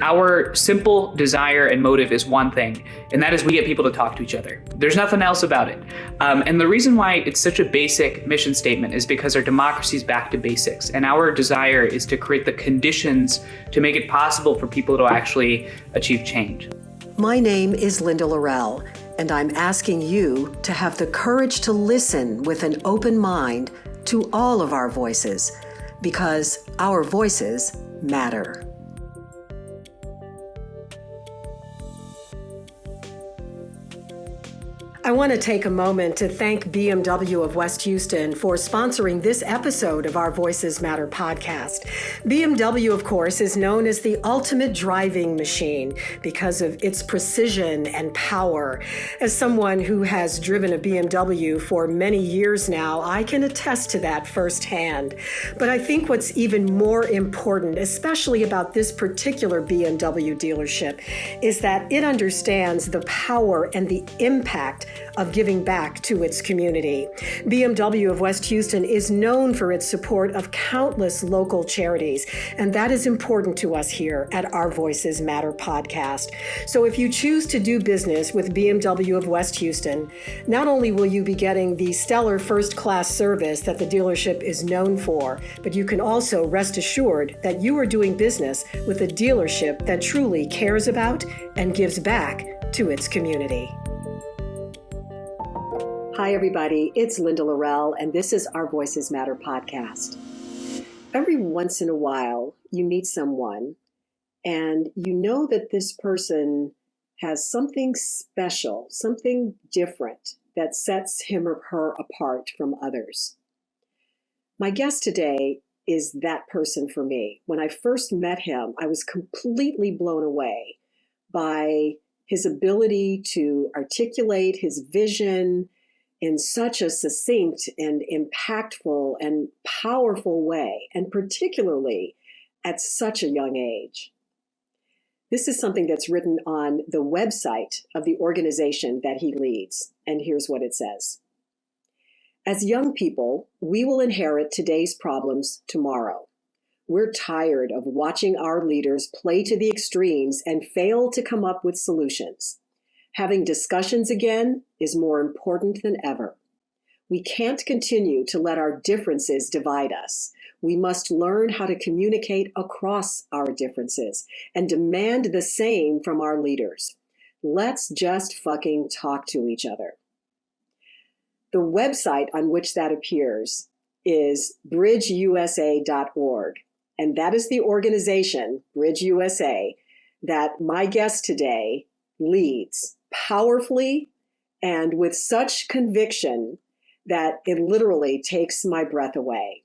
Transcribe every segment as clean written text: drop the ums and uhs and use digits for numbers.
Our simple desire and motive is one thing, and that is we get people to talk to each other. There's nothing else about it. And the reason why it's such a basic mission statement is because our democracy is back to basics, and our desire is to create the conditions to make it possible for people to actually achieve change. My name is Linda Lorelle, and I'm asking you to have the courage to listen with an open mind to all of our voices, because our voices matter. I want to take a moment to thank BMW of West Houston for sponsoring this episode of our Voices Matter podcast. BMW, of course, is known as the ultimate driving machine because of its precision and power. As someone who has driven a BMW for many years now, I can attest to that firsthand. But I think what's even more important, especially about this particular BMW dealership, is that it understands the power and the impact of giving back to its community. BMW of West Houston is known for its support of countless local charities, and that is important to us here at our Voices Matter podcast. So if you choose to do business with BMW of West Houston, not only will you be getting the stellar first-class service that the dealership is known for, but you can also rest assured that you are doing business with a dealership that truly cares about and gives back to its community. Hi, everybody. It's Linda Lorelle, and this is our Voices Matter podcast. Every once in a while, you meet someone, and you know that this person has something special, something different that sets him or her apart from others. My guest today is that person for me. When I first met him, I was completely blown away by his ability to articulate his vision in such a succinct and impactful and powerful way, and particularly at such a young age. This is something that's written on the website of the organization that he leads, and here's what it says. As young people, we will inherit today's problems tomorrow. We're tired of watching our leaders play to the extremes and fail to come up with solutions. Having discussions again is more important than ever. We can't continue to let our differences divide us. We must learn how to communicate across our differences and demand the same from our leaders. Let's just fucking talk to each other. The website on which that appears is BridgeUSA.org, and that is the organization, BridgeUSA, that my guest today leads powerfully and with such conviction that it literally takes my breath away.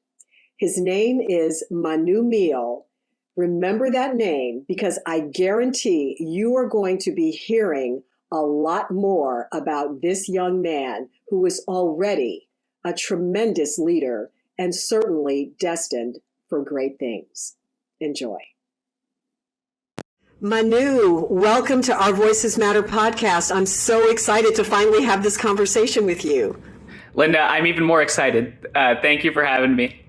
His name is Manu Meel. Remember that name, because I guarantee you are going to be hearing a lot more about this young man who is already a tremendous leader and certainly destined for great things. Enjoy. Manu, welcome to our Voices Matter podcast. I'm so excited to finally have this conversation with you. Linda, I'm even more excited. Thank you for having me.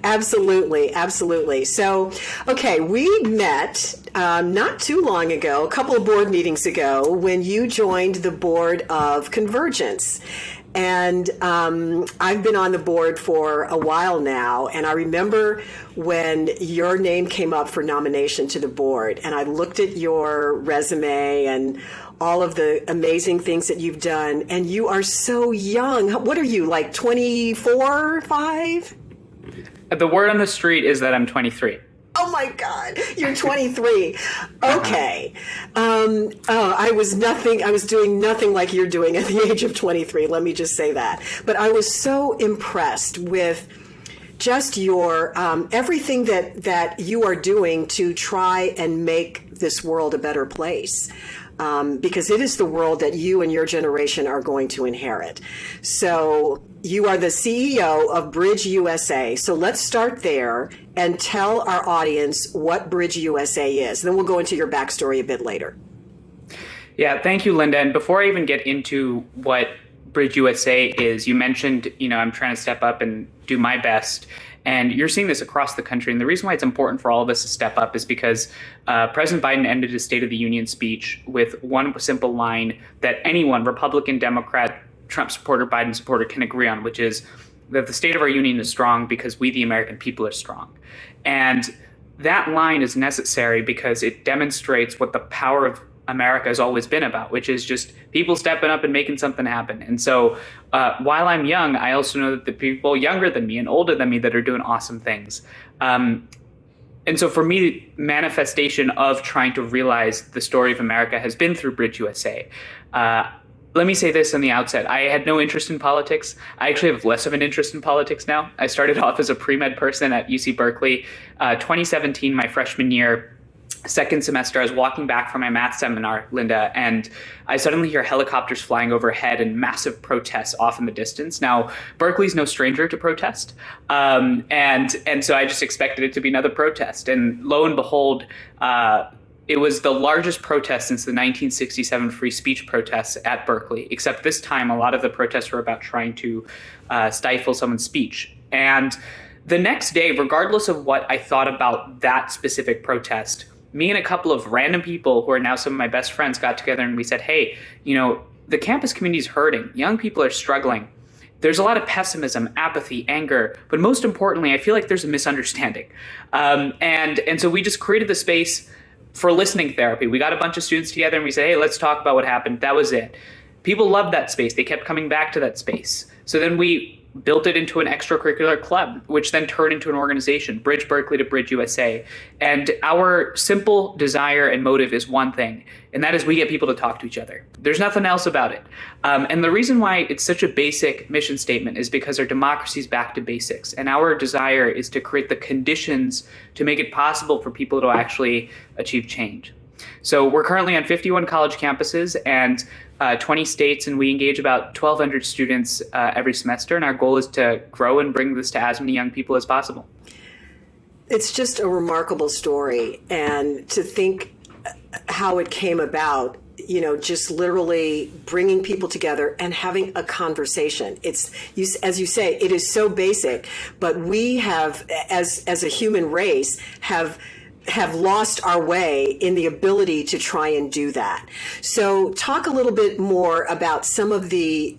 Absolutely, absolutely. So, okay, we met not too long ago, a couple of board meetings ago, when you joined the board of Convergence. And I've been on the board for a while now, and I remember when your name came up for nomination to the board, and I looked at your resume and all of the amazing things that you've done, and you are so young. What are you, like 24, 5? The word on the street is that I'm 23. Oh my God, you're 23. Okay. I was doing nothing like you're doing at the age of 23. Let me just say that. But I was so impressed with just your, everything that you are doing to try and make this world a better place. Because it is the world that you and your generation are going to inherit. So you are the CEO of BridgeUSA. So let's start there and tell our audience what BridgeUSA is. Then we'll go into your backstory a bit later. Yeah, thank you, Linda. And before I even get into what BridgeUSA is, you mentioned, I'm trying to step up and do my best. And you're seeing this across the country. And the reason why it's important for all of us to step up is because President Biden ended his State of the Union speech with one simple line that anyone, Republican, Democrat, Trump supporter, Biden supporter, can agree on, which is that the state of our union is strong because we, the American people, are strong. And that line is necessary because it demonstrates what the power of America has always been about, which is just people stepping up and making something happen. And so while I'm young, I also know that the people younger than me and older than me that are doing awesome things. And so for me, manifestation of trying to realize the story of America has been through BridgeUSA. Let me say this on the outset. I had no interest in politics. I actually have less of an interest in politics now. I started off as a pre-med person at UC Berkeley. 2017, my freshman year, second semester, I was walking back from my math seminar, Linda, and I suddenly hear helicopters flying overhead and massive protests off in the distance. Now, Berkeley's no stranger to protest. And so I just expected it to be another protest. And lo and behold, it was the largest protest since the 1967 free speech protests at Berkeley, except this time a lot of the protests were about trying to stifle someone's speech. And the next day, regardless of what I thought about that specific protest, me and a couple of random people who are now some of my best friends got together and we said, hey, the campus community is hurting. Young people are struggling. There's a lot of pessimism, apathy, anger, but most importantly, I feel like there's a misunderstanding. And so we just created the space for listening therapy. We got a bunch of students together and we said, hey, let's talk about what happened. That was it. People loved that space. They kept coming back to that space. So then we built it into an extracurricular club, which then turned into an organization, Bridge Berkeley to BridgeUSA. And our simple desire and motive is one thing, and that is we get people to talk to each other. There's nothing else about it. And the reason why it's such a basic mission statement is because our democracy is back to basics. And our desire is to create the conditions to make it possible for people to actually achieve change. So we're currently on 51 college campuses and 20 states, and we engage about 1,200 students every semester. And our goal is to grow and bring this to as many young people as possible. It's just a remarkable story. And to think how it came about, just literally bringing people together and having a conversation. As you say, it is so basic, but we have, as a human race, have lost our way in the ability to try and do that. So talk a little bit more about some of the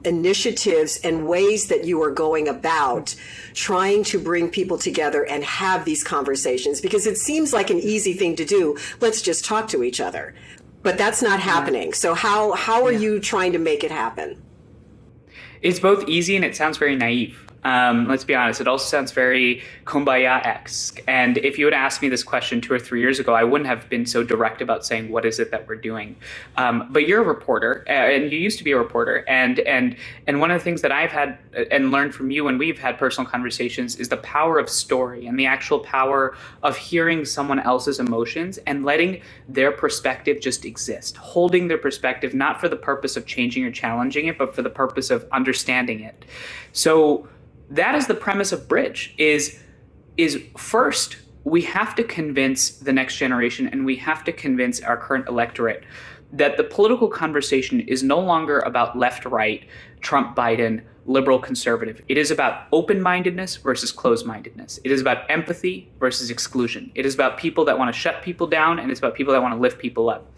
initiatives and ways that you are going about trying to bring people together and have these conversations, because it seems like an easy thing to do. Let's just talk to each other. But that's not happening. So how are you trying to make it happen? It's both easy and it sounds very naive. Let's be honest, it also sounds very kumbaya-esque. And if you had asked me this question 2 or 3 years ago, I wouldn't have been so direct about saying, what is it that we're doing? But you're a reporter, and you used to be a reporter. And one of the things that I've had and learned from you when we've had personal conversations is the power of story and the actual power of hearing someone else's emotions and letting their perspective just exist, holding their perspective, not for the purpose of changing or challenging it, but for the purpose of understanding it. So that is the premise of Bridge, is first, we have to convince the next generation and we have to convince our current electorate that the political conversation is no longer about left, right, Trump, Biden, liberal, conservative. It is about open-mindedness versus closed-mindedness. It is about empathy versus exclusion. It is about people that want to shut people down, and it's about people that want to lift people up.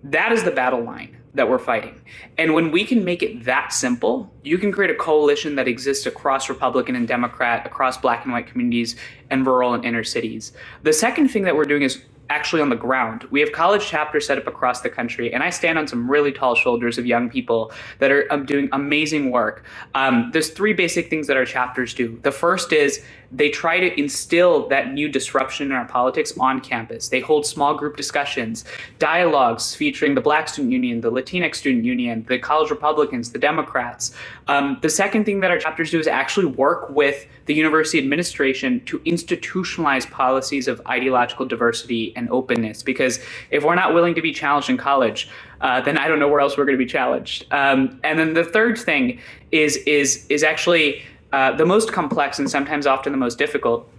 That is the battle line that we're fighting. And when we can make it that simple, you can create a coalition that exists across Republican and Democrat, across Black and white communities, and rural and inner cities. The second thing that we're doing is actually on the ground. We have college chapters set up across the country, and I stand on some really tall shoulders of young people that are doing amazing work. There's 3 basic things that our chapters do. The first is they try to instill that new disruption in our politics on campus. They hold small group discussions, dialogues featuring the Black Student Union, the Latinx Student Union, the College Republicans, the Democrats. The second thing that our chapters do is actually work with the university administration to institutionalize policies of ideological diversity and openness. Because if we're not willing to be challenged in college, then I don't know where else we're going to be challenged. And then the third thing is actually the most complex and sometimes often the most difficult.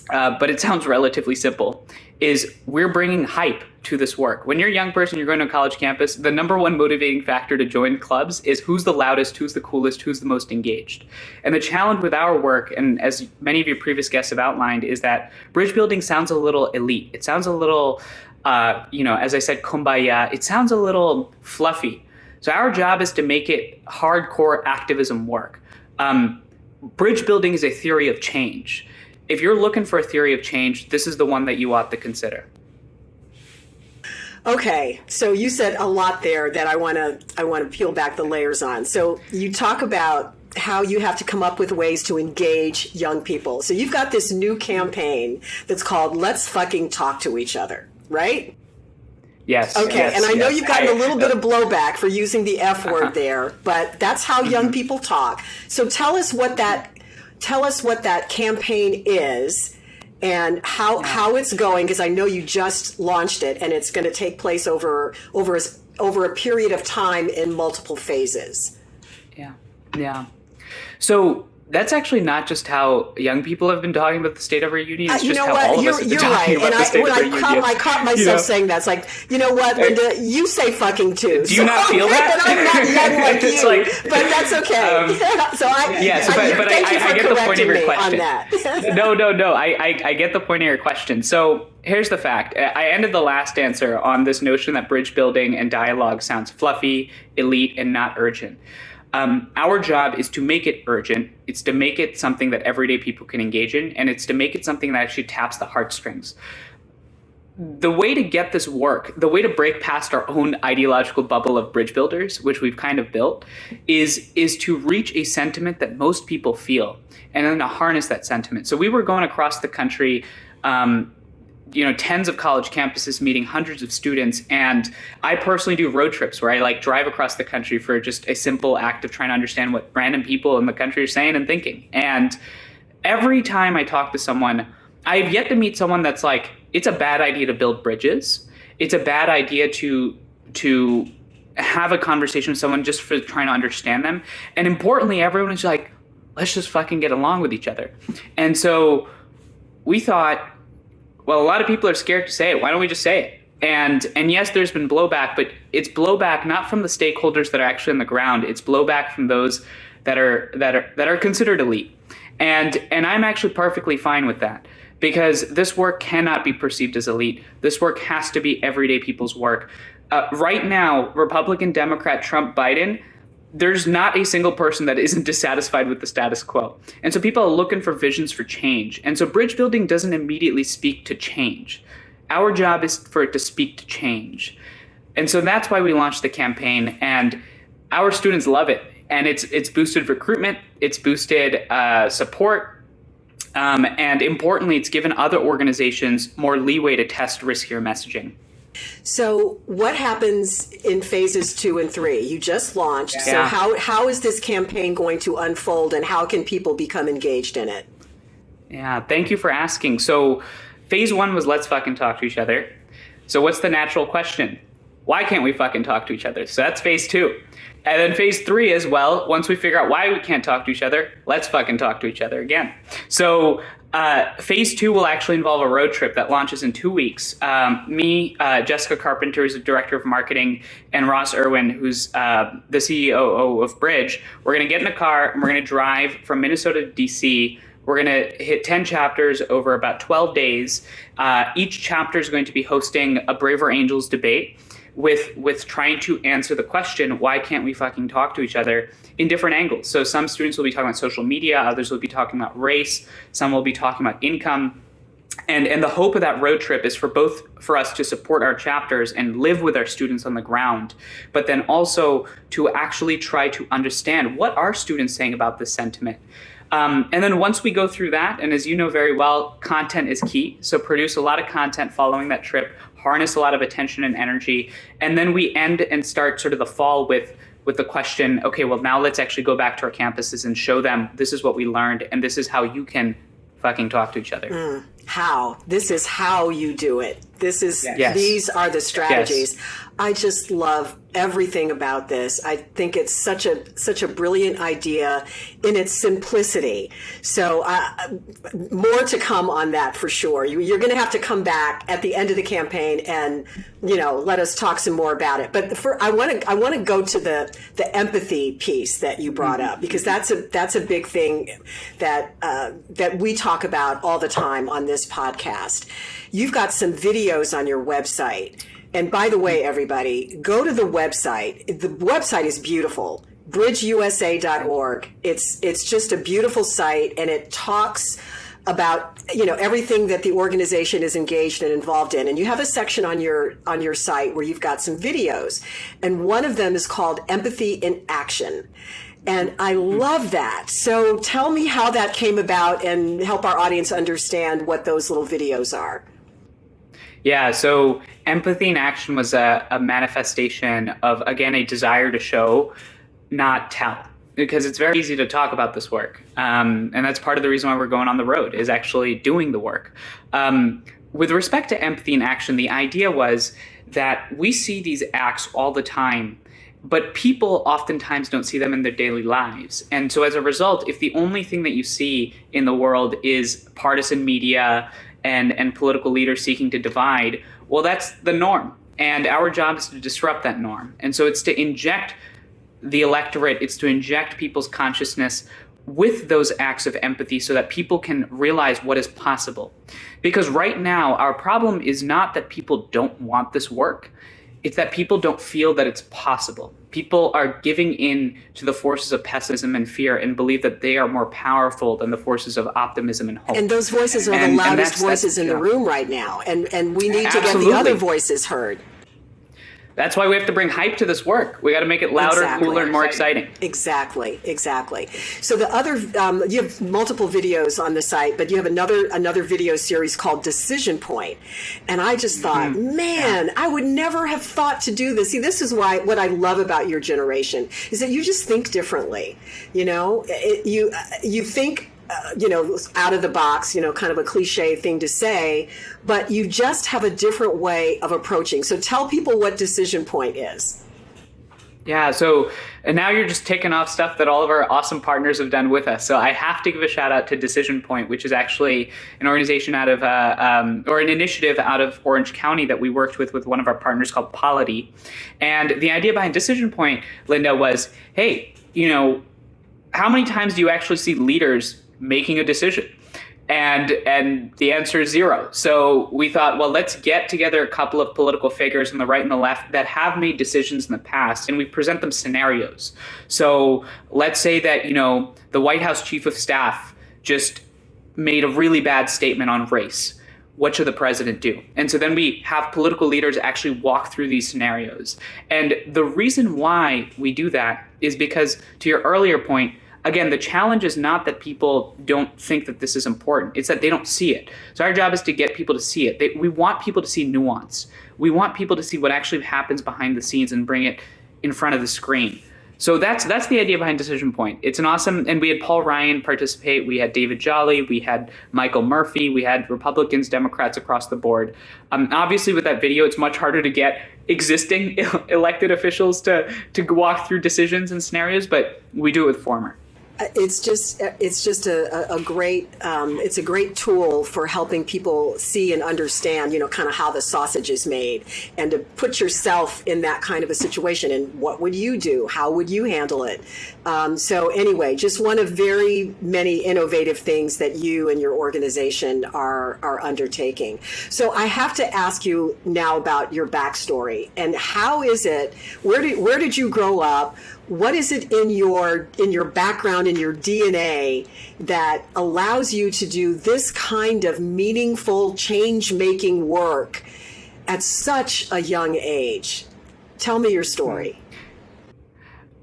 but it sounds relatively simple, is we're bringing hype to this work. When you're a young person, you're going to a college campus, the number one motivating factor to join clubs is who's the loudest, who's the coolest, who's the most engaged. And the challenge with our work, and as many of your previous guests have outlined, is that bridge building sounds a little elite. It sounds a little, as I said, kumbaya. It sounds a little fluffy. So our job is to make it hardcore activism work. Bridge building is a theory of change. If you're looking for a theory of change, this is the one that you ought to consider. Okay, so you said a lot there that I want to peel back the layers on. So you talk about how you have to come up with ways to engage young people. So you've got this new campaign that's called Let's Fucking Talk to Each Other, right? Yes. Okay, yes, and I know yes. you've gotten a little bit of blowback for using the F word there, but that's how young people talk. So tell us what that campaign is and how it's going, because I know you just launched it and it's going to take place over a period of time in multiple phases. Yeah. So that's actually not just how young people have been talking about the state of our union. It's just how all of us have been talking about the state of our union. I caught myself saying that. It's like, you know what, Linda, you say fucking too. Do you not feel that? I'm not young like you, but that's okay. I get the point of your question. On that. No. I get the point of your question. So here's the fact. I ended the last answer on this notion that bridge building and dialogue sounds fluffy, elite, and not urgent. Our job is to make it urgent. It's to make it something that everyday people can engage in, and it's to make it something that actually taps the heartstrings. The way to get this work, the way to break past our own ideological bubble of bridge builders, which we've kind of built, is to reach a sentiment that most people feel, and then to harness that sentiment. So we were going across the country, tens of college campuses, meeting hundreds of students. And I personally do road trips where I drive across the country for just a simple act of trying to understand what random people in the country are saying and thinking. And every time I talk to someone, I have yet to meet someone that's like, it's a bad idea to build bridges. It's a bad idea to have a conversation with someone just for trying to understand them. And importantly, everyone is like, let's just fucking get along with each other. And so we thought, well, a lot of people are scared to say it. Why don't we just say it? And yes, there's been blowback, but it's blowback not from the stakeholders that are actually on the ground. It's blowback from those that are considered elite. And I'm actually perfectly fine with that, because this work cannot be perceived as elite. This work has to be everyday people's work. Right now, Republican, Democrat, Trump, Biden, there's not a single person that isn't dissatisfied with the status quo. And so people are looking for visions for change. And so bridge building doesn't immediately speak to change. Our job is for it to speak to change. And so that's why we launched the campaign, and our students love it. And it's boosted recruitment, it's boosted support, and importantly, it's given other organizations more leeway to test riskier messaging. So what happens in phases 2 and 3? You just launched. Yeah. So how is this campaign going to unfold, and how can people become engaged in it? Yeah, thank you for asking. So phase 1 was let's fucking talk to each other. So what's the natural question? Why can't we fucking talk to each other? So that's phase 2. And then phase 3 is, well, once we figure out why we can't talk to each other, let's fucking talk to each other again. So phase 2 will actually involve a road trip that launches in 2 weeks. Jessica Carpenter, who's the director of marketing, and Ross Irwin, who's the CEO of Bridge. We're going to get in a car and we're going to drive from Minnesota to DC. We're going to hit 10 chapters over about 12 days. Each chapter is going to be hosting a Braver Angels debate with trying to answer the question, why can't we fucking talk to each other, in different angles. So some students will be talking about social media, others will be talking about race, some will be talking about income. And the hope of that road trip is for us to support our chapters and live with our students on the ground, but then also to actually try to understand what are students saying about this sentiment. And then once we go through that, and as you know very well, content is key. So produce a lot of content following that trip, harness a lot of attention and energy. And then we end and start sort of the fall with the question, okay, well, now let's actually go back to our campuses and show them this is what we learned, and this is how you can fucking talk to each other. How? This is how you do it. Yes. These are the strategies. Yes. I just love everything about this. I think it's such a brilliant idea in its simplicity. So more to come on that for sure. You're going to have to come back at the end of the campaign and, let us talk some more about it. But I want to go to the empathy piece that you brought up, because that's a big thing that we talk about all the time on this podcast. You've got some videos on your website. And by the way, everybody, go to the website. The website is beautiful, BridgeUSA.org. It's just a beautiful site, and it talks about everything that the organization is engaged and involved in. And you have a section on your site where you've got some videos, and one of them is called Empathy in Action. And I love that. So tell me how that came about and help our audience understand what those little videos are. Yeah, so Empathy in Action was a manifestation of, again, a desire to show, not tell, because it's very easy to talk about this work. And that's part of the reason why we're going on the road, is actually doing the work. With respect to Empathy in Action, the idea was that we see these acts all the time, but people oftentimes don't see them in their daily lives. And so as a result, if the only thing that you see in the world is partisan media and political leaders seeking to divide, well, that's the norm. And our job is to disrupt that norm. And so it's to inject the electorate, it's to inject people's consciousness with those acts of empathy so that people can realize what is possible. Because right now, our problem is not that people don't want this work. It's that people don't feel that it's possible. People are giving in to the forces of pessimism and fear and believe that they are more powerful than the forces of optimism and hope. And those voices are the loudest voices in the room right now. And we need to get the other voices heard. That's why we have to bring hype to this work. We got to make it louder, cooler, and more exciting. Exactly. So the other, you have multiple videos on the site, but you have another video series called Decision Point. And I just thought, man, I would never have thought to do this. See, this is what I love about your generation, is that you just think differently. You think out of the box, kind of a cliche thing to say, but you just have a different way of approaching. So tell people what Decision Point is. Yeah, and now you're just taking off stuff that all of our awesome partners have done with us. So I have to give a shout out to Decision Point, which is actually an organization out of, or an initiative out of Orange County that we worked with one of our partners called Polity. And the idea behind Decision Point, Linda, was, hey, how many times do you actually see leaders making a decision? And the answer is zero. So we thought, well, let's get together a couple of political figures on the right and the left that have made decisions in the past, and we present them scenarios. So let's say that, the White House chief of staff just made a really bad statement on race. What should the president do? And so then we have political leaders actually walk through these scenarios. And the reason why we do that is because, to your earlier point, again, the challenge is not that people don't think that this is important. It's that they don't see it. So our job is to get people to see it. We want people to see nuance. We want people to see what actually happens behind the scenes and bring it in front of the screen. So that's the idea behind Decision Point. It's an awesome, and we had Paul Ryan participate. We had David Jolly. We had Michael Murphy. We had Republicans, Democrats across the board. Obviously, with that video, it's much harder to get existing elected officials to walk through decisions and scenarios, but we do it with former. It's just a great tool for helping people see and understand, kind of how the sausage is made, and to put yourself in that kind of a situation. And what would you do? How would you handle it? So anyway, just one of very many innovative things that you and your organization are undertaking. So I have to ask you now about your backstory, and how is it? Where did you grow up? What is it in your background, in your DNA, that allows you to do this kind of meaningful, change-making work at such a young age? Tell me your story.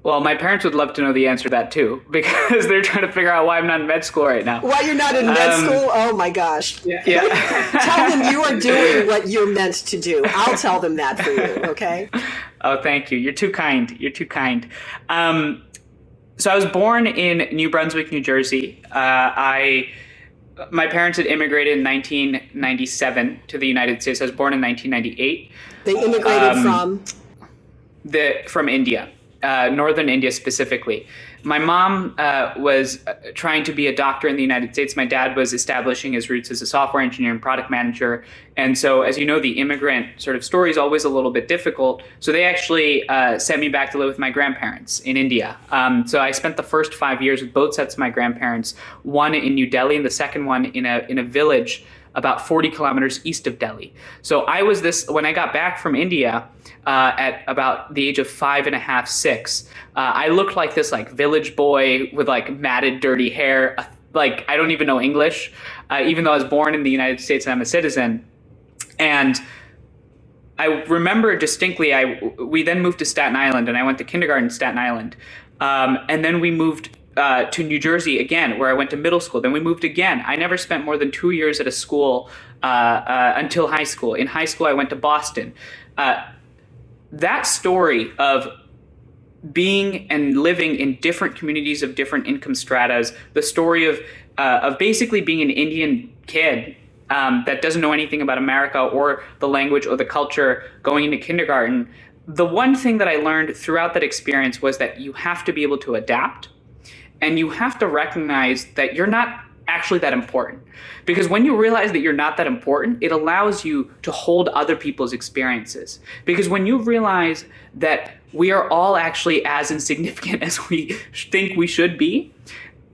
Well, my parents would love to know the answer to that too, because they're trying to figure out why I'm not in med school right now. Why you're not in med school? Oh my gosh. Yeah. Tell them you are doing what you're meant to do. I'll tell them that for you, okay? Oh, thank you. You're too kind. So I was born in New Brunswick, New Jersey. I my parents had immigrated in 1997 to the United States. I was born in 1998. They immigrated from India, northern India specifically. My mom was trying to be a doctor in the United States. My dad was establishing his roots as a software engineer and product manager. And so, as you know, the immigrant sort of story is always a little bit difficult. So they actually sent me back to live with my grandparents in India. So I spent the first 5 years with both sets of my grandparents, one in New Delhi and the second one in a village about 40 kilometers east of Delhi. So when I got back from India at about the age of 5.5, 6, I looked like this village boy with matted, dirty hair. I don't even know English, even though I was born in the United States and I'm a citizen. And I remember distinctly, we then moved to Staten Island, and I went to kindergarten in Staten Island. And then we moved to New Jersey again, where I went to middle school. Then we moved again. I never spent more than 2 years at a school until high school. In high school, I went to Boston. That story of being and living in different communities of different income stratas, the story of basically being an Indian kid that doesn't know anything about America or the language or the culture going into kindergarten. The one thing that I learned throughout that experience was that you have to be able to adapt. And you have to recognize that you're not actually that important. Because when you realize that you're not that important, it allows you to hold other people's experiences. Because when you realize that we are all actually as insignificant as we think we should be,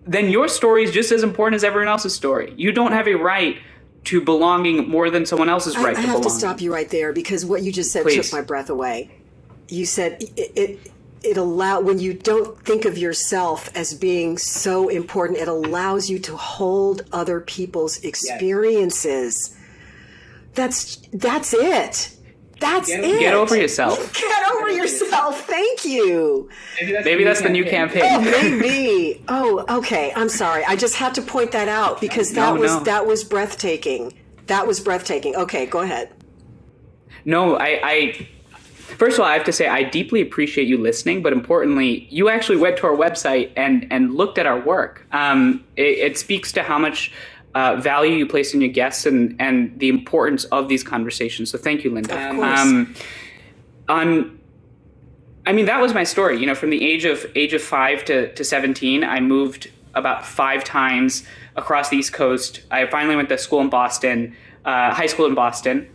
then your story is just as important as everyone else's story. You don't have a right to belonging more than someone else's right to belonging. I have to stop you right there, because what you just said took my breath away. You said when you don't think of yourself as being so important, it allows you to hold other people's experiences. Yes. That's it. That's it. Get over yourself. Get over yourself. Thank you. Maybe that's the new campaign. Oh, maybe. Oh, okay. I'm sorry. I just had to point that out because that was breathtaking. That was breathtaking. Okay, go ahead. No, First of all, I have to say I deeply appreciate you listening, but importantly, you actually went to our website and looked at our work. It speaks to how much value you place in your guests and the importance of these conversations. So thank you, Linda. Of course. That was my story. From the age of 5 to 17, I moved about 5 times across the East Coast. I finally went to school in Boston, high school in Boston.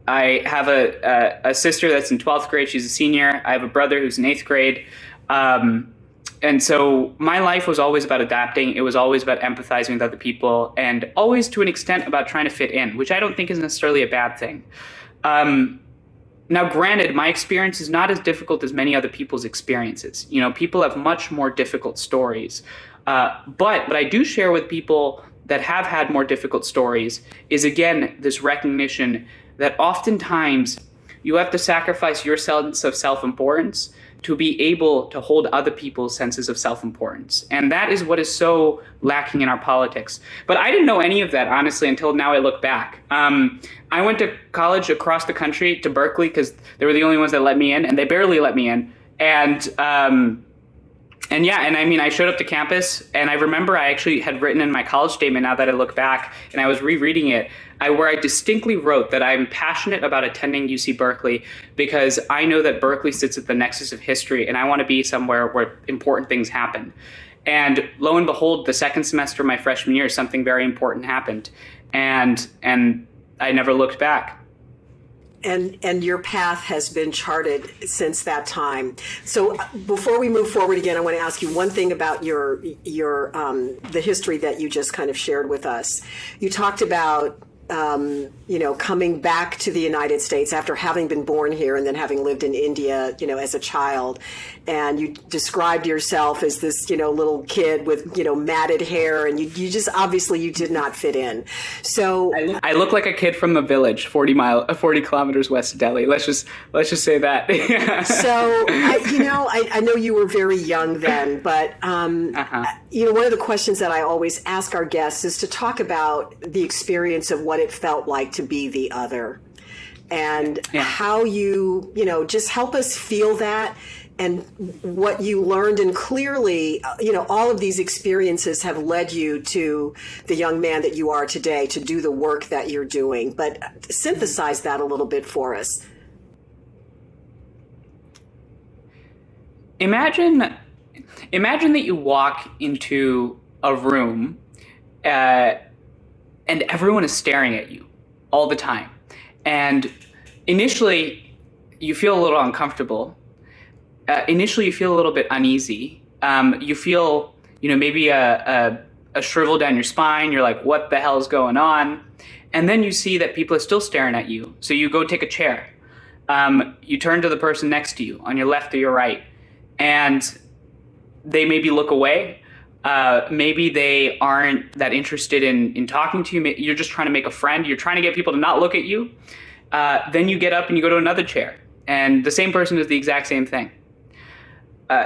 I have a sister that's in 12th grade. She's a senior. I have a brother who's in 8th grade. And so my life was always about adapting. It was always about empathizing with other people, and always to an extent about trying to fit in, which I don't think is necessarily a bad thing. Now, granted, my experience is not as difficult as many other people's experiences. People have much more difficult stories. But what I do share with people that have had more difficult stories is, again, this recognition that oftentimes you have to sacrifice your sense of self-importance to be able to hold other people's senses of self-importance. And that is what is so lacking in our politics. But I didn't know any of that, honestly, until now I look back. I went to college across the country to Berkeley because they were the only ones that let me in, and they barely let me in. I showed up to campus, and I remember I actually had written in my college statement, now that I look back, and I was rereading it, where I distinctly wrote that I'm passionate about attending UC Berkeley because I know that Berkeley sits at the nexus of history, and I want to be somewhere where important things happen. And lo and behold, the second semester of my freshman year, something very important happened, and I never looked back. And your path has been charted since that time. So before we move forward again, I want to ask you one thing about the history that you just kind of shared with us. You talked about coming back to the United States after having been born here and then having lived in India, as a child. And you described yourself as this, little kid with, matted hair, and you just, obviously you did not fit in. So I look like a kid from the village, 40 kilometers west of Delhi. Let's just say that. So, I know you were very young then, but, one of the questions that I always ask our guests is to talk about the experience of what it felt like to be the other, and how you just help us feel that and what you learned. And clearly, all of these experiences have led you to the young man that you are today, to do the work that you're doing. But synthesize that a little bit for us. Imagine that you walk into a room and everyone is staring at you all the time. And initially, you feel a little uncomfortable. Initially, you feel a little bit uneasy. You feel, maybe a shrivel down your spine. You're like, what the hell is going on? And then you see that people are still staring at you. So you go take a chair. You turn to the person next to you on your left or your right. And they maybe look away. Maybe they aren't that interested in talking to you. You're just trying to make a friend. You're trying to get people to not look at you. Then you get up and you go to another chair. And the same person does the exact same thing.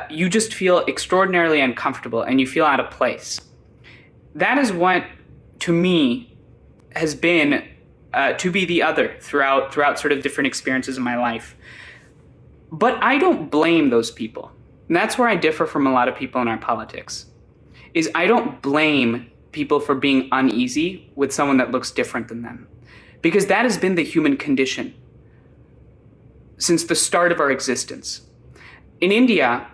You just feel extraordinarily uncomfortable and you feel out of place. That is what, to me, has been to be the other throughout sort of different experiences in my life. But I don't blame those people. And that's where I differ from a lot of people in our politics, is I don't blame people for being uneasy with someone that looks different than them, because that has been the human condition since the start of our existence. In India,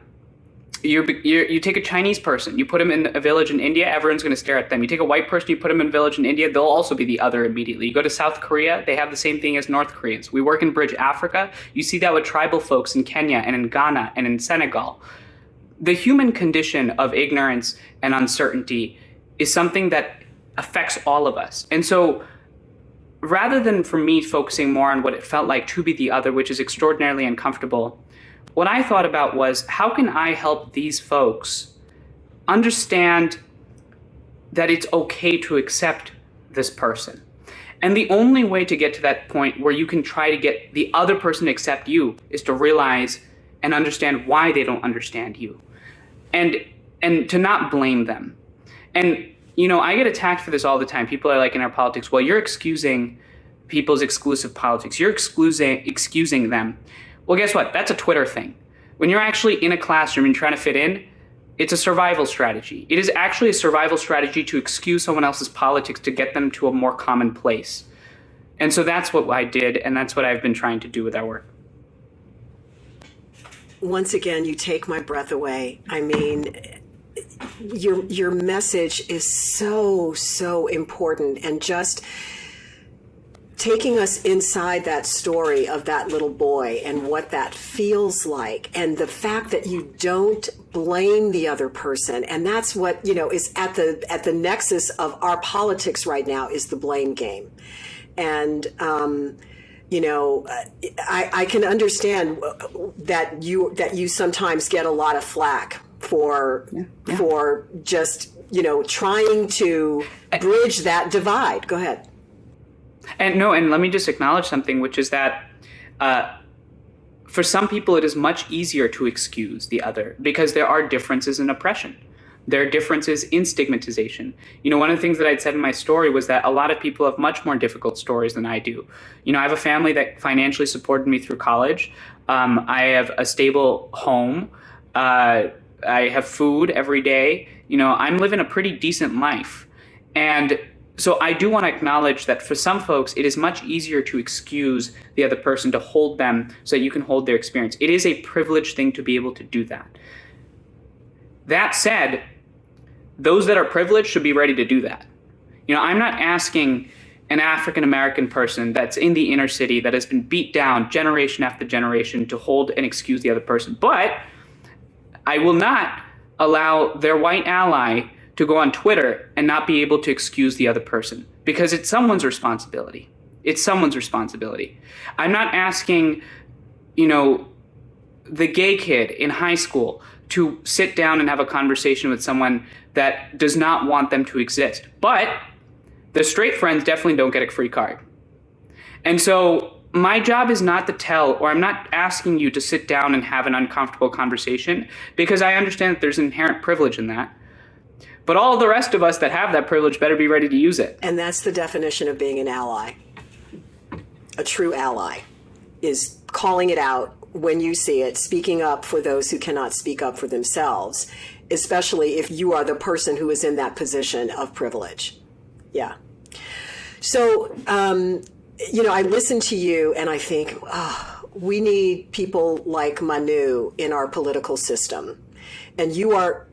you take a Chinese person, you put them in a village in India, everyone's going to stare at them. You take a white person, you put them in a village in India, they'll also be the other immediately. You go to South Korea, they have the same thing as North Koreans. We work in Bridge Africa, you see that with tribal folks in Kenya and in Ghana and in Senegal. The human condition of ignorance and uncertainty is something that affects all of us. And so rather than for me focusing more on what it felt like to be the other, which is extraordinarily uncomfortable, what I thought about was, how can I help these folks understand that it's okay to accept this person? And the only way to get to that point where you can try to get the other person to accept you is to realize and understand why they don't understand you. And to not blame them. And, I get attacked for this all the time. People are like, in our politics, well, you're excusing people's exclusive politics. You're excusing them. Well, guess what? That's a Twitter thing. When you're actually in a classroom and trying to fit in, it's a survival strategy. It is actually a survival strategy to excuse someone else's politics to get them to a more common place. And so that's what I did, and that's what I've been trying to do with our work. Once again, you take my breath away. I mean, your message is so important, and just taking us inside that story of that little boy and what that feels like, and the fact that you don't blame the other person. And that's what, is at the nexus of our politics right now, is the blame game. And, I can understand that you sometimes get a lot of flack for just, trying to bridge that divide. Go ahead. And let me just acknowledge something, which is that for some people, it is much easier to excuse the other because there are differences in oppression. There are differences in stigmatization. One of the things that I'd said in my story was that a lot of people have much more difficult stories than I do. I have a family that financially supported me through college. I have a stable home. I have food every day. I'm living a pretty decent life. And so I do want to acknowledge that for some folks, it is much easier to excuse the other person, to hold them so that you can hold their experience. It is a privileged thing to be able to do that. That said, those that are privileged should be ready to do that. I'm not asking an African-American person that's in the inner city that has been beat down generation after generation to hold and excuse the other person. But I will not allow their white ally to go on Twitter and not be able to excuse the other person, because it's someone's responsibility. It's someone's responsibility. I'm not asking, the gay kid in high school to sit down and have a conversation with someone that does not want them to exist. But the straight friends definitely don't get a free card. And so my job is not to tell, or I'm not asking you to sit down and have an uncomfortable conversation, because I understand that there's inherent privilege in that. But all the rest of us that have that privilege better be ready to use it. And that's the definition of being an ally. A true ally is calling it out when you see it, speaking up for those who cannot speak up for themselves, especially if you are the person who is in that position of privilege. Yeah. So, I listen to you and I think, we need people like Manu in our political system. And you are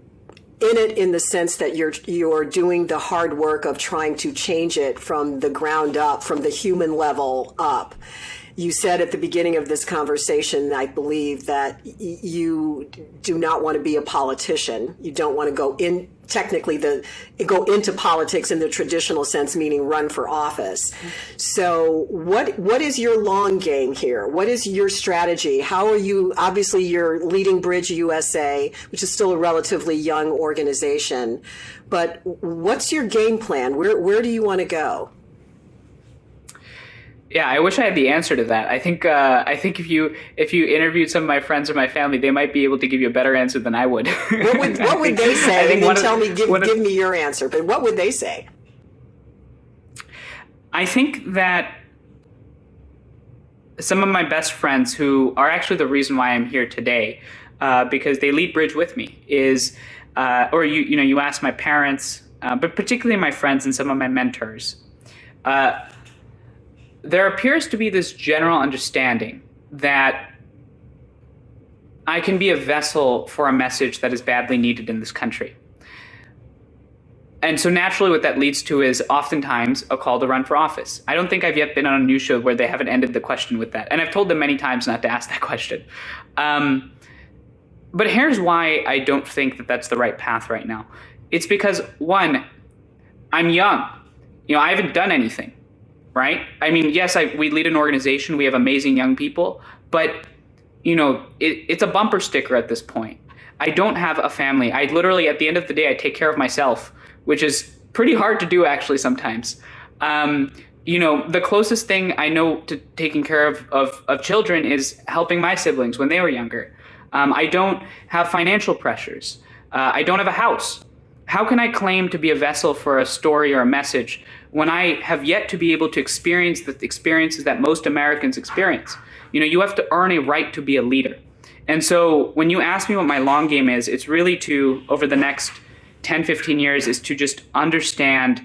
in it in the sense that you're doing the hard work of trying to change it from the ground up, from the human level up. You said at the beginning of this conversation, I believe, that you do not want to be a politician. You don't want to go into politics in the traditional sense, meaning run for office. So what is your long game here? What is your strategy? How are you, obviously you're leading BridgeUSA, which is still a relatively young organization, but what's your game plan? Where do you want to go? Yeah, I wish I had the answer to that. I think if you interviewed some of my friends or my family, they might be able to give you a better answer than I would. What would they say? Give me your answer. But what would they say? I think that some of my best friends, who are actually the reason why I'm here today, because they lead Bridge with me, you ask my parents, but particularly my friends and some of my mentors. There appears to be this general understanding that I can be a vessel for a message that is badly needed in this country. And so naturally what that leads to is oftentimes a call to run for office. I don't think I've yet been on a news show where they haven't ended the question with that. And I've told them many times not to ask that question. But here's why I don't think that that's the right path right now. It's because, one, I'm young. I haven't done anything. Right? I mean, yes, we lead an organization. We have amazing young people, but it's a bumper sticker at this point. I don't have a family. I literally, at the end of the day, I take care of myself, which is pretty hard to do actually sometimes. The closest thing I know to taking care of children is helping my siblings when they were younger. I don't have financial pressures. I don't have a house. How can I claim to be a vessel for a story or a message when I have yet to be able to experience the experiences that most Americans experience? You have to earn a right to be a leader. And so when you ask me what my long game is, it's really to, over the next 10, 15 years, is to just understand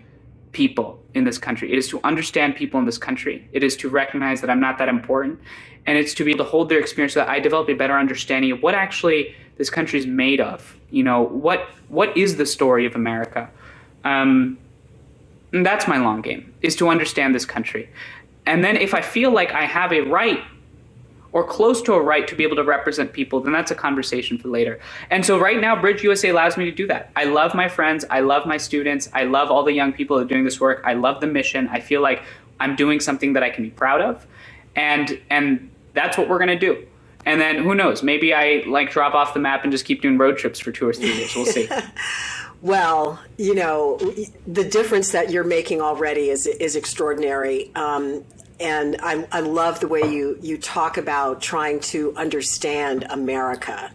people in this country. It is to understand people in this country. It is to recognize that I'm not that important. And it's to be able to hold their experience so that I develop a better understanding of what actually this country is made of. What is the story of America? And that's my long game, is to understand this country. And then if I feel like I have a right or close to a right to be able to represent people, then that's a conversation for later. And so right now, BridgeUSA allows me to do that. I love my friends. I love my students. I love all the young people that are doing this work. I love the mission. I feel like I'm doing something that I can be proud of. And that's what we're going to do. And then who knows, maybe I drop off the map and just keep doing road trips for 2 or 3 years. We'll see. Well, the difference that you're making already is extraordinary. And I love the way you talk about trying to understand America.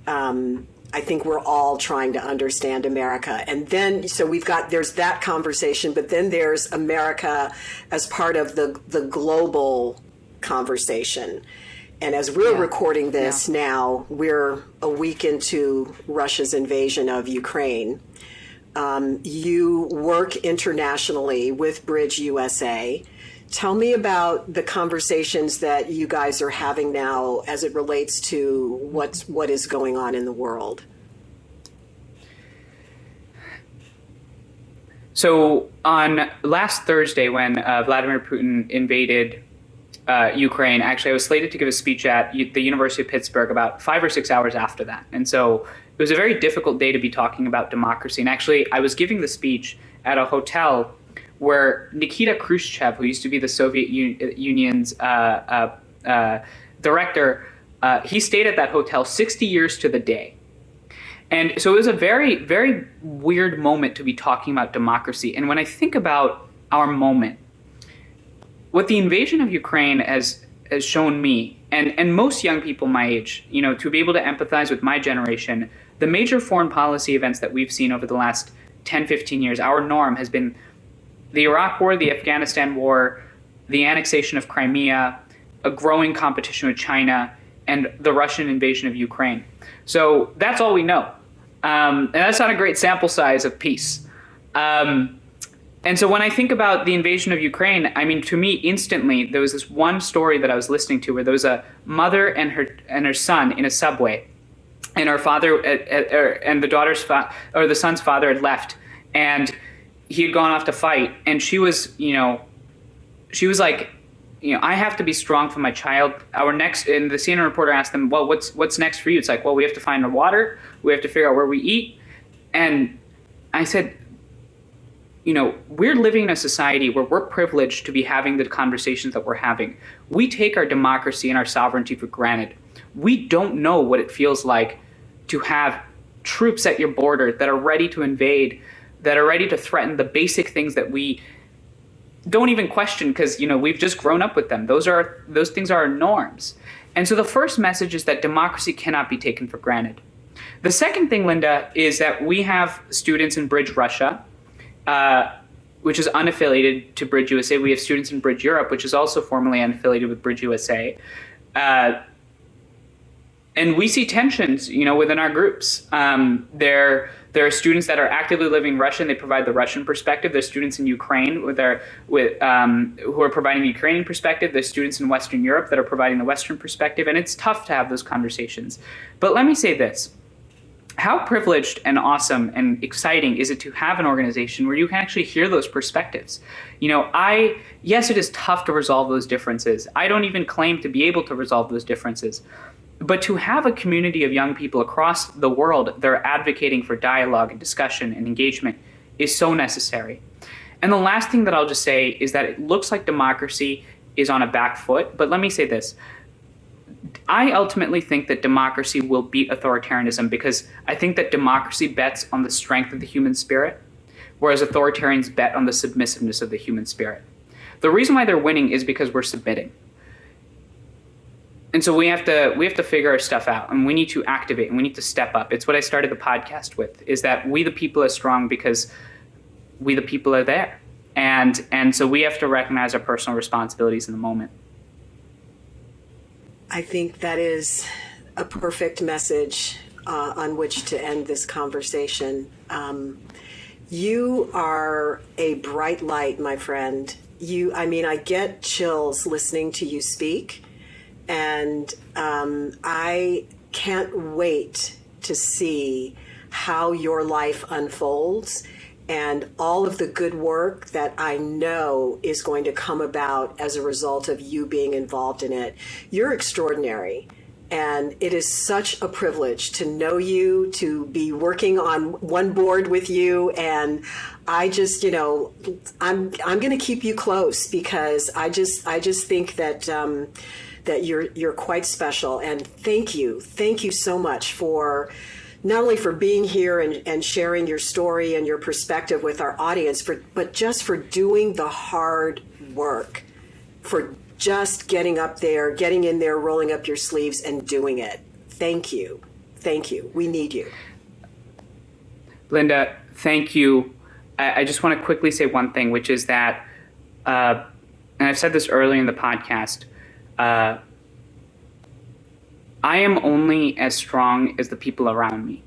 I think we're all trying to understand America. And then, so there's that conversation, but then there's America as part of the global conversation. And as we're recording this now, we're a week into Russia's invasion of Ukraine. You work internationally with BridgeUSA. Tell me about the conversations that you guys are having now as it relates to what is going on in the world. So on last Thursday, when Vladimir Putin invaded Ukraine, actually I was slated to give a speech at the University of Pittsburgh about 5 or 6 hours after that. And so it was a very difficult day to be talking about democracy. And actually I was giving the speech at a hotel where Nikita Khrushchev, who used to be the Soviet Union's director, he stayed at that hotel 60 years to the day. And so it was a very, very weird moment to be talking about democracy. And when I think about our moment, what the invasion of Ukraine has shown me, and most young people my age, to be able to empathize with my generation, the major foreign policy events that we've seen over the last 10, 15 years, our norm has been the Iraq War, the Afghanistan War, the annexation of Crimea, a growing competition with China, and the Russian invasion of Ukraine. So that's all we know. And that's not a great sample size of peace. And so when I think about the invasion of Ukraine, I mean, to me, instantly, there was this one story that I was listening to where there was a mother and her son in a subway, and her father and the son's father had left, and he had gone off to fight, and she was like, I have to be strong for my child. And the CNN reporter asked them, well, what's next for you? It's like, well, we have to find our water, we have to figure out where we eat. And I said, we're living in a society where we're privileged to be having the conversations that we're having. We take our democracy and our sovereignty for granted. We don't know what it feels like to have troops at your border that are ready to invade, that are ready to threaten the basic things that we don't even question because, we've just grown up with them. Those things are our norms. And so the first message is that democracy cannot be taken for granted. The second thing, Linda, is that we have students in BridgeUSA, which is unaffiliated to BridgeUSA. We have students in Bridge Europe, which is also formerly unaffiliated with BridgeUSA. And we see tensions, within our groups. There are students that are actively living Russian. They provide the Russian perspective. There's students in Ukraine who are providing the Ukrainian perspective. There's students in Western Europe that are providing the Western perspective. And it's tough to have those conversations. But let me say this. How privileged and awesome and exciting is it to have an organization where you can actually hear those perspectives? Yes, it is tough to resolve those differences. I don't even claim to be able to resolve those differences. But to have a community of young people across the world that are advocating for dialogue and discussion and engagement is so necessary. And the last thing that I'll just say is that it looks like democracy is on a back foot. But let me say this. I ultimately think that democracy will beat authoritarianism because I think that democracy bets on the strength of the human spirit, whereas authoritarians bet on the submissiveness of the human spirit. The reason why they're winning is because we're submitting. And so we have to figure our stuff out, and we need to activate, and we need to step up. It's what I started the podcast with, is that we the people are strong because we the people are there. And so we have to recognize our personal responsibilities in the moment. I think that is a perfect message on which to end this conversation. You are a bright light, my friend. I get chills listening to you speak, and I can't wait to see how your life unfolds and all of the good work that I know is going to come about as a result of you being involved in it. You're extraordinary. And it is such a privilege to know you, to be working on one board with you. And I just, I'm going to keep you close because I just think that that you're quite special. And thank you so much for not only for being here and sharing your story and your perspective with our audience, but just for doing the hard work, for just getting up there, getting in there, rolling up your sleeves and doing it. Thank you. We need you. Linda, thank you. I just want to quickly say one thing, which is that, and I've said this earlier in the podcast, I am only as strong as the people around me.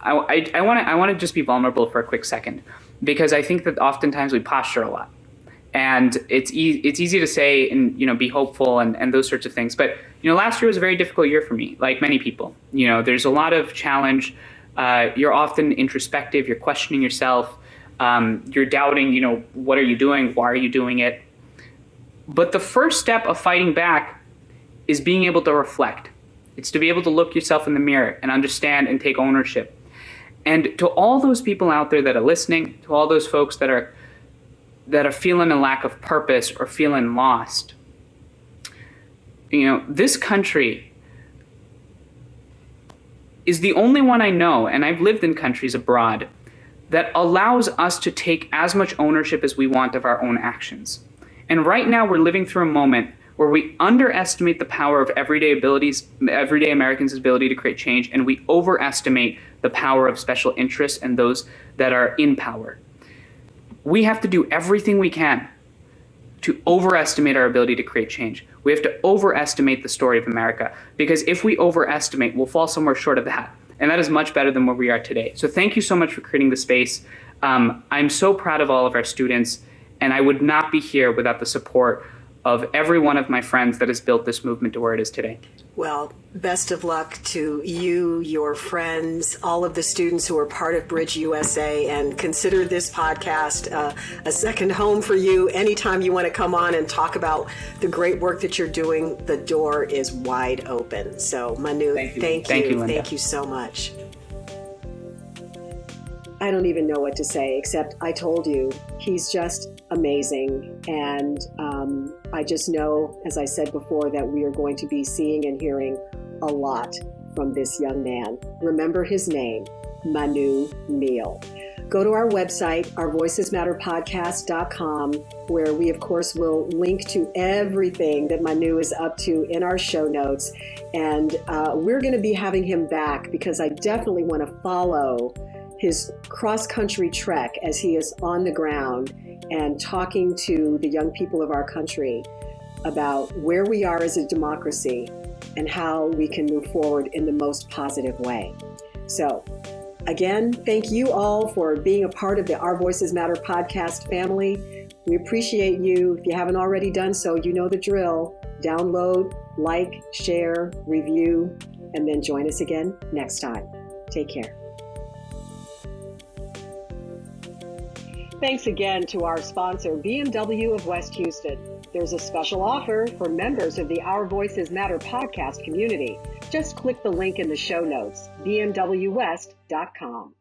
I want to just be vulnerable for a quick second, because I think that oftentimes we posture a lot, and it's easy to say and be hopeful and those sorts of things. But last year was a very difficult year for me, like many people. There's a lot of challenge. You're often introspective. You're questioning yourself. You're doubting. What are you doing? Why are you doing it? But the first step of fighting back is being able to reflect. It's to be able to look yourself in the mirror and understand and take ownership. And to all those people out there that are listening, to all those folks that are feeling a lack of purpose or feeling lost, this country is the only one I know, and I've lived in countries abroad, that allows us to take as much ownership as we want of our own actions. And right now we're living through a moment where we underestimate the power of everyday Americans' ability to create change, and we overestimate the power of special interests and those that are in power. We have to do everything we can to overestimate our ability to create change. We have to overestimate the story of America, because if we overestimate, we'll fall somewhere short of that. And that is much better than where we are today. So thank you so much for creating the space. I'm so proud of all of our students, and I would not be here without the support of every one of my friends that has built this movement to where it is today. Well, best of luck to you, your friends, all of the students who are part of BridgeUSA, and consider this podcast a second home for you. Anytime you want to come on and talk about the great work that you're doing, the door is wide open. So Manu, thank you so much. I don't even know what to say, except I told you, he's just amazing. And I just know, as I said before, that we are going to be seeing and hearing a lot from this young man. Remember his name, Manu Meel. Go to our website, ourvoicesmatterpodcast.com, where we, of course, will link to everything that Manu is up to in our show notes. And we're going to be having him back, because I definitely want to follow his cross-country trek as he is on the ground and talking to the young people of our country about where we are as a democracy and how we can move forward in the most positive way. So, again, thank you all for being a part of the Our Voices Matter podcast family. We appreciate you. If you haven't already done so, you know the drill. Download, like, share, review, and then join us again next time. Take care. Thanks again to our sponsor, BMW of West Houston. There's a special offer for members of the Our Voices Matter podcast community. Just click the link in the show notes, bmwwest.com.